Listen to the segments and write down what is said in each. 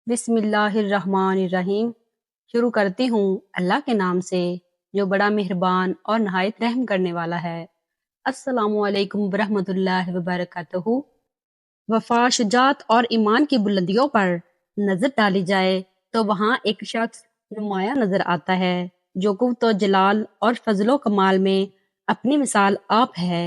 بسم اللہ الرحمن الرحیم۔ شروع کرتی ہوں اللہ کے نام سے جو بڑا مہربان اور نہایت رحم کرنے والا ہے۔ السلام علیکم ورحمۃ اللہ وبرکاتہ۔ وفا، شجاعت اور ایمان کی بلندیوں پر نظر ڈالی جائے تو وہاں ایک شخص نمایاں نظر آتا ہے جو قوت و جلال اور فضل و کمال میں اپنی مثال آپ ہے۔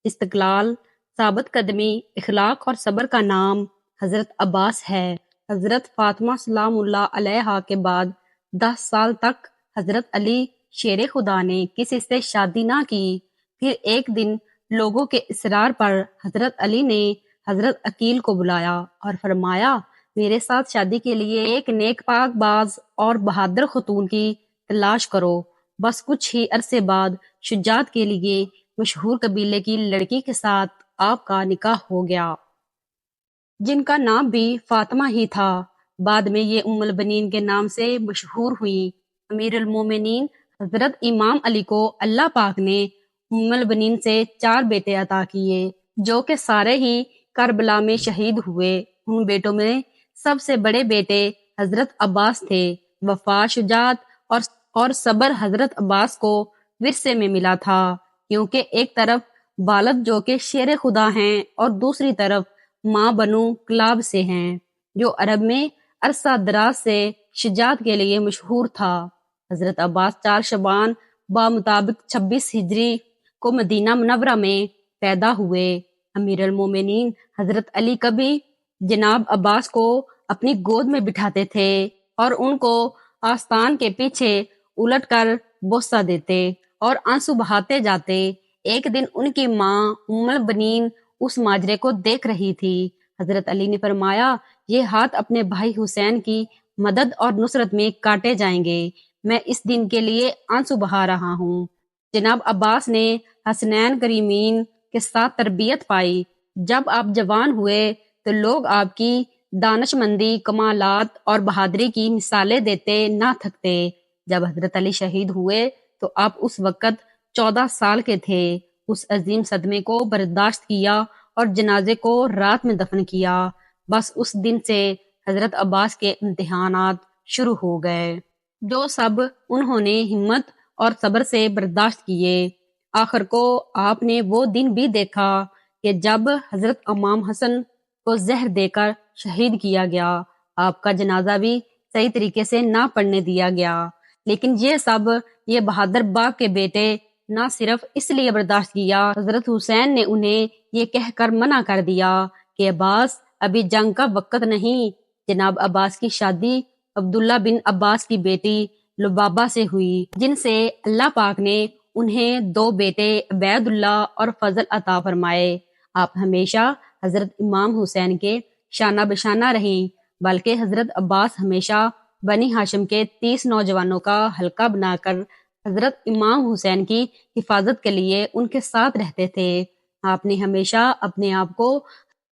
استقلال، ثابت قدمی، اخلاق اور صبر کا نام حضرت عباس ہے۔ حضرت فاطمہ سلام اللہ علیہا کے بعد 10 سال تک حضرت علی شیر خدا نے کسی سے شادی نہ کی۔ پھر ایک دن لوگوں کے اصرار پر حضرت علی نے حضرت عقیل کو بلایا اور فرمایا، میرے ساتھ شادی کے لیے ایک نیک پاک باز اور بہادر خاتون کی تلاش کرو۔ بس کچھ ہی عرصے بعد شجاعت کے لیے مشہور قبیلے کی لڑکی کے ساتھ آپ کا نکاح ہو گیا، جن کا نام بھی فاطمہ ہی تھا۔ بعد میں یہ ام البنین کے نام سے مشہور ہوئی۔ امیر المومنین حضرت امام علی کو اللہ پاک نے ام البنین سے 4 بیٹے عطا کیے جو کہ سارے ہی کربلا میں شہید ہوئے۔ ان بیٹوں میں سب سے بڑے بیٹے حضرت عباس تھے۔ وفا، شجاعت اور صبر حضرت عباس کو ورثے میں ملا تھا، کیونکہ ایک طرف والد جو کہ شیر خدا ہیں اور دوسری طرف ماں بنو کلاب سے ہیں جو عرب میں عرصہ دراز سے شجاعت کے لیے مشہور تھا۔ حضرت عباس 4 شعبان بمطابق 26 ہجری کو مدینہ منورہ میں پیدا ہوئے۔ امیر المومنین حضرت علی کبھی جناب عباس کو اپنی گود میں بٹھاتے تھے اور ان کو آستان کے پیچھے الٹ کر بوسہ دیتے اور آنسو بہاتے جاتے۔ ایک دن ان کی ماں ام البنین اس ماجرے کو دیکھ رہی تھی۔ حضرت علی نے فرمایا، یہ ہاتھ اپنے بھائی حسین کی مدد اور نصرت میں کاٹے جائیں گے، میں اس دن کے لیے آنسو بہا رہا ہوں۔ جناب عباس نے حسنین کریمین کے ساتھ تربیت پائی۔ جب آپ جوان ہوئے تو لوگ آپ کی دانش مندی، کمالات اور بہادری کی مثالیں دیتے نہ تھکتے۔ جب حضرت علی شہید ہوئے تو آپ اس وقت 14 سال کے تھے۔ اس عظیم صدمے کو برداشت کیا اور جنازے کو رات میں دفن کیا۔ بس اس دن سے حضرت عباس کے امتحانات شروع ہو گئے جو سب انہوں نے ہمت اور صبر سے برداشت کیے۔ آخر کو آپ نے وہ دن بھی دیکھا کہ جب حضرت امام حسن کو زہر دے کر شہید کیا گیا، آپ کا جنازہ بھی صحیح طریقے سے نہ پڑھنے دیا گیا، لیکن یہ بہادر باپ کے بیٹے نہ صرف اس لیے برداشت کیا، حضرت حسین نے انہیں یہ کہہ کر منع کر دیا کہ عباس ابھی جنگ کا وقت نہیں۔ جناب عباس کی شادی عبداللہ بن عباس کی بیٹی لبابہ سے ہوئی، جن سے اللہ پاک نے انہیں 2 بیٹے عبید اللہ اور فضل عطا فرمائے۔ آپ ہمیشہ حضرت امام حسین کے شانہ بشانہ رہیں، بلکہ حضرت عباس ہمیشہ بنی ہاشم کے 30 نوجوانوں کا حلقہ بنا کر حضرت امام حسین کی حفاظت کے لیے ان کے ساتھ رہتے تھے۔ آپ نے ہمیشہ اپنے آپ کو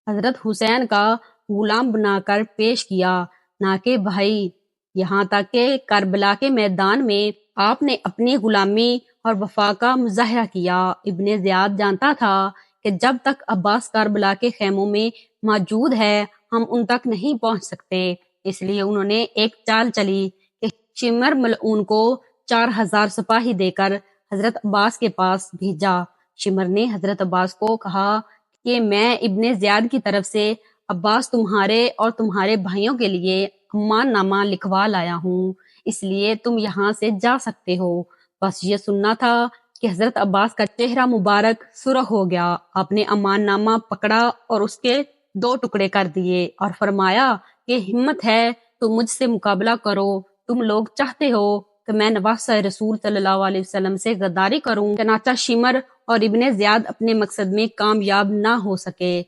حضرت حسین کا غلام بنا کر پیش کیا، نہ کہ بھائی، یہاں تک کہ کربلا کے میدان میں آپ نے اپنی غلامی اور وفا کا مظاہرہ کیا۔ ابن زیاد جانتا تھا کہ جب تک عباس کربلا کے خیموں میں موجود ہے ہم ان تک نہیں پہنچ سکتے، اس لیے انہوں نے ایک چال چلی کہ شمر ملعون کو 4000 سپاہی دے کر حضرت عباس کے پاس بھیجا۔ شمر نے حضرت عباس کو کہا کہ میں ابن زیاد کی طرف سے عباس تمہارے اور تمہارے بھائیوں کے لیے امان نامہ لکھوا لایا ہوں، اس لیے تم یہاں سے جا سکتے ہو۔ بس یہ سننا تھا کہ حضرت عباس کا چہرہ مبارک سرخ ہو گیا۔ آپ نے امان نامہ پکڑا اور اس کے 2 ٹکڑے کر دیے اور فرمایا کہ ہمت ہے تو مجھ سے مقابلہ کرو، تم لوگ چاہتے ہو کہ میں نواسہ رسول صلی اللہ علیہ وسلم سے غداری کروں۔ چنانچہ شمر اور ابن زیاد اپنے مقصد میں کامیاب نہ ہو سکے۔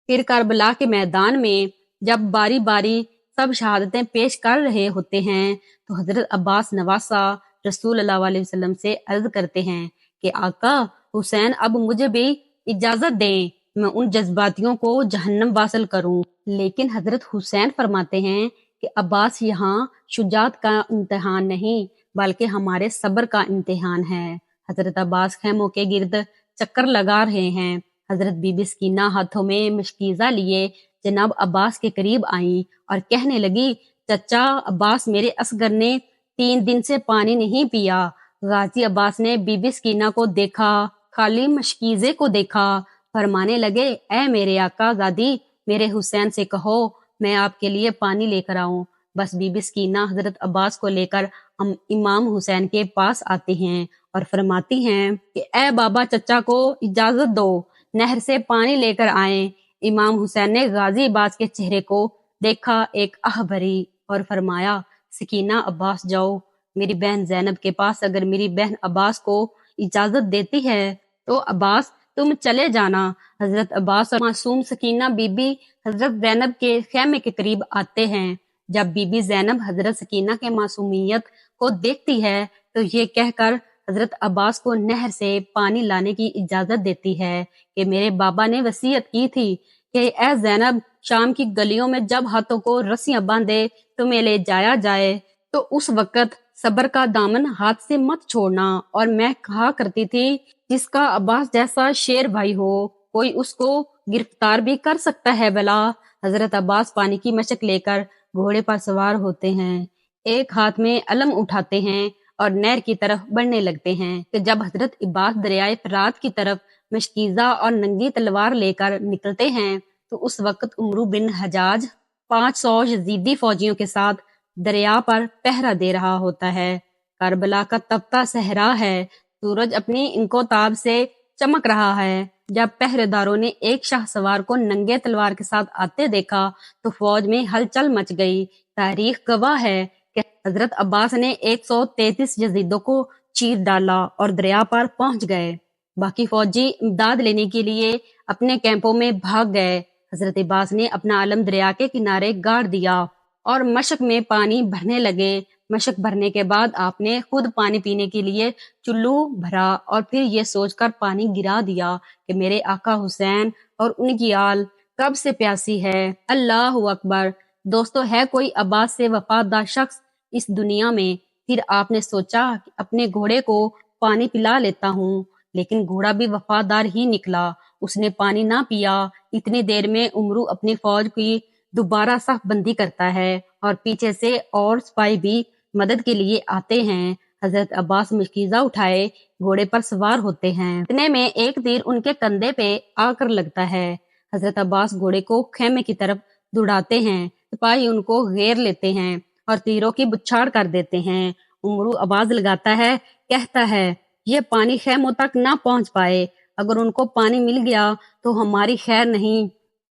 پھر کربلا کے میدان میں جب باری باری سب شہادتیں پیش کر رہے ہوتے ہیں تو حضرت عباس نواسہ رسول اللہ علیہ وسلم سے عرض کرتے ہیں کہ آقا حسین، اب مجھے بھی اجازت دیں، میں ان جذباتیوں کو جہنم واصل کروں۔ لیکن حضرت حسین فرماتے ہیں کہ عباس، یہاں شجاعت کا امتحان نہیں بلکہ ہمارے صبر کا امتحان ہے۔ حضرت عباس خیموں کے گرد چکر لگا رہے ہیں۔ حضرت بی بی سکینہ ہاتھوں میں مشکیزہ لیے جناب عباس کے قریب آئیں اور کہنے لگی چچا عباس، میرے اصغر نے 3 دن سے پانی نہیں پیا۔ غازی عباس نے بی بی سکینہ کو دیکھا، خالی مشکیزے کو دیکھا، فرمانے لگے اے میرے آقا زادی، میرے حسین سے کہو میں آپ کے لیے پانی لے کر آؤں۔ بس بی بی سکینہ حضرت عباس کو لے کر امام حسین کے پاس آتے ہیں اور فرماتی ہیں کہ اے بابا چچا کو اجازت دو، نہر سے پانی لے کر آئیں۔ امام حسین نے غازی عباس کے چہرے کو دیکھا، ایک آہ بھری، اور فرمایا سکینہ عباس جاؤ میری بہن زینب کے پاس، اگر میری بہن عباس کو اجازت دیتی ہے تو عباس تم چلے جانا۔ حضرت عباس اور معصوم سکینہ بی بی حضرت زینب کے خیمے کے قریب آتے ہیں۔ جب بی بی زینب حضرت سکینہ کے معصومیت کو دیکھتی ہے تو یہ کہہ کر حضرت عباس کو نہر سے پانی لانے کی اجازت دیتی ہے کہ میرے بابا نے وصیت کی تھی کہ اے زینب، شام کی گلیوں میں جب ہاتھوں کو رسیاں باندھے تمہیں لے جایا جائے تو اس وقت صبر کا دامن ہاتھ سے مت چھوڑنا، اور میں کہا کرتی تھی جس کا عباس جیسا شیر بھائی ہو کوئی اس کو گرفتار بھی کر سکتا ہے بلا۔ حضرت عباس پانی کی مشک لے کر گھوڑے پر سوار ہوتے ہیں، ایک ہاتھ میں علم اٹھاتے ہیں اور نہر کی طرف بڑھنے لگتے ہیں کہ جب حضرت عباس دریائے فرات کی طرف مشکیزہ اور ننگی تلوار لے کر نکلتے ہیں تو اس وقت عمرو بن حجاج 500 یزیدی فوجیوں کے ساتھ دریا پر پہرا دے رہا ہوتا ہے۔ کربلا کا تپتا صحرا ہے، سورج اپنی انکوتاب سے چمک رہا ہے۔ جب پہرے داروں نے ایک شاہ سوار کو ننگے تلوار کے ساتھ آتے دیکھا تو فوج میں ہلچل مچ گئی۔ تاریخ گواہ ہے کہ حضرت عباس نے 133 یزیدوں کو چیر ڈالا اور دریا پر پہنچ گئے۔ باقی فوجی امداد لینے کے لیے اپنے کیمپوں میں بھاگ گئے۔ حضرت عباس نے اپنا علم دریا کے کنارے گاڑ دیا اور مشک میں پانی بھرنے لگے۔ مشک بھرنے کے بعد آپ نے خود پانی پینے کے لیے چلو بھرا اور پھر یہ سوچ کر پانی گرا دیا کہ میرے آقا حسین اور ان کی آل کب سے پیاسی ہے۔ اللہ اکبر۔ دوستو، ہے کوئی عباس سے وفادار شخص اس دنیا میں؟ پھر آپ نے سوچا کہ اپنے گھوڑے کو پانی پلا لیتا ہوں، لیکن گھوڑا بھی وفادار ہی نکلا، اس نے پانی نہ پیا۔ اتنی دیر میں عمرو اپنی فوج کی دوبارہ صف بندی کرتا ہے اور پیچھے سے اور سپاہی بھی مدد کے لیے آتے ہیں۔ حضرت عباس مشکیزہ اٹھائے گھوڑے پر سوار ہوتے ہیں، اتنے میں ایک تیر ان کے کندھے پہ آ کر لگتا ہے۔ حضرت عباس گھوڑے کو خیمے کی طرف دوڑاتے ہیں، سپاہی ان کو گھیر لیتے ہیں اور تیروں کی بچھاڑ کر دیتے ہیں۔ عمرو آواز لگاتا ہے، کہتا ہے یہ پانی خیموں تک نہ پہنچ پائے، اگر ان کو پانی مل گیا تو ہماری خیر نہیں۔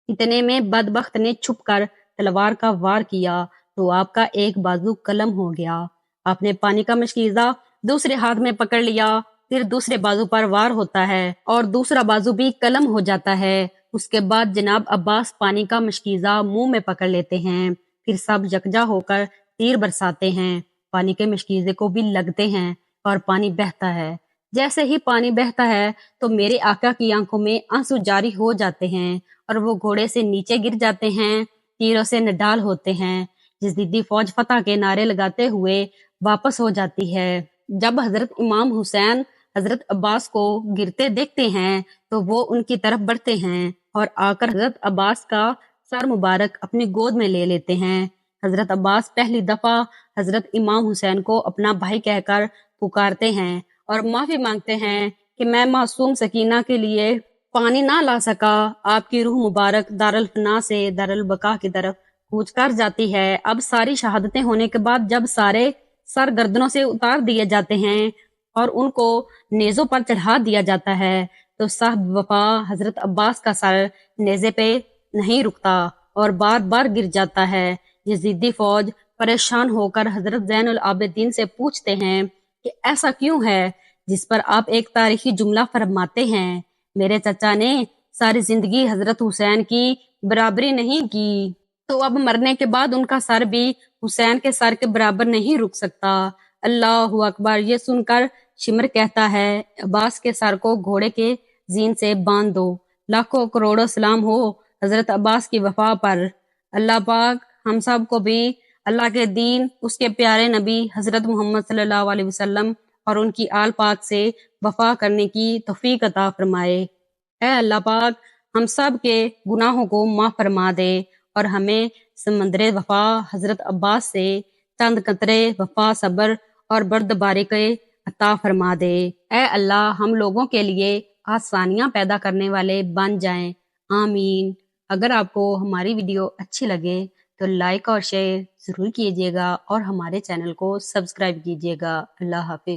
اتنے میں بدبخت نے چھپ کر تلوار کا وار کیا تو آپ کا ایک بازو قلم ہو گیا۔ آپ نے پانی کا مشکیزہ دوسرے ہاتھ میں پکڑ لیا، پھر دوسرے بازو پر وار ہوتا ہے اور دوسرا بازو بھی قلم ہو جاتا ہے۔ اس کے بعد جناب عباس پانی کا مشکیزہ منہ میں پکڑ لیتے ہیں، پھر سب یکجا ہو کر تیر برساتے ہیں، پانی کے مشکیزے کو بھی لگتے ہیں اور پانی بہتا ہے۔ جیسے ہی پانی بہتا ہے تو میرے آقا کی آنکھوں میں آنسو جاری ہو جاتے ہیں اور وہ گھوڑے سے نیچے گر جاتے ہیں، تیروں سے نڈال ہوتے ہیں۔ یزیدی فوج فتح کے نعرے لگاتے ہوئے واپس ہو جاتی ہے۔ جب حضرت امام حسین حضرت عباس کو گرتے دیکھتے ہیں تو وہ ان کی طرف بڑھتے ہیں اور آ کر حضرت عباس کا سر مبارک اپنی گود میں لے لیتے ہیں۔ حضرت عباس پہلی دفعہ حضرت امام حسین کو اپنا بھائی کہہ کر پکارتے ہیں اور معافی مانگتے ہیں کہ میں معصوم سکینہ کے لیے پانی نہ لا سکا۔ آپ کی روح مبارک دارالفنا سے دارالبقا کی طرف کوچ کر جاتی ہے۔ اب ساری شہادتیں ہونے کے بعد جب سارے سر گردنوں سے اتار دیے جاتے ہیں اور ان کو نیزوں پر چڑھا دیا جاتا ہے تو صاحب وفا حضرت عباس کا سر نیزے پہ نہیں رکتا اور بار بار گر جاتا ہے۔ یزیدی فوج پریشان ہو کر حضرت زین العابدین سے پوچھتے ہیں کہ ایسا کیوں ہے، جس پر آپ ایک تاریخی جملہ فرماتے ہیں، میرے چچا نے ساری زندگی حضرت حسین کی برابری نہیں کی تو اب مرنے کے بعد ان کا سر بھی حسین کے سر کے برابر نہیں رک سکتا۔ اللہ اکبر۔ یہ سن کر شمر کہتا ہے عباس کے سر کو گھوڑے کے زین سے باندھ دو، لاکھوں کروڑوں سلام ہو حضرت عباس کی وفا پر۔ اللہ پاک ہم سب کو بھی اللہ کے دین، اس کے پیارے نبی حضرت محمد صلی اللہ علیہ وسلم اور ان کی آل پاک سے وفا کرنے کی توفیق عطا فرمائے۔ اے اللہ پاک ہم سب کے گناہوں کو معاف فرما دے اور ہمیں سمندر وفا حضرت عباس سے چند قطرے وفا صبر اور بردباری کے عطا فرما دے۔ اے اللہ ہم لوگوں کے لیے آسانیاں پیدا کرنے والے بن جائیں، آمین۔ اگر آپ کو ہماری ویڈیو اچھی لگے تو لائک اور شیئر ضرور کیجیے گا اور ہمارے چینل کو سبسکرائب کیجیے گا۔ اللہ حافظ۔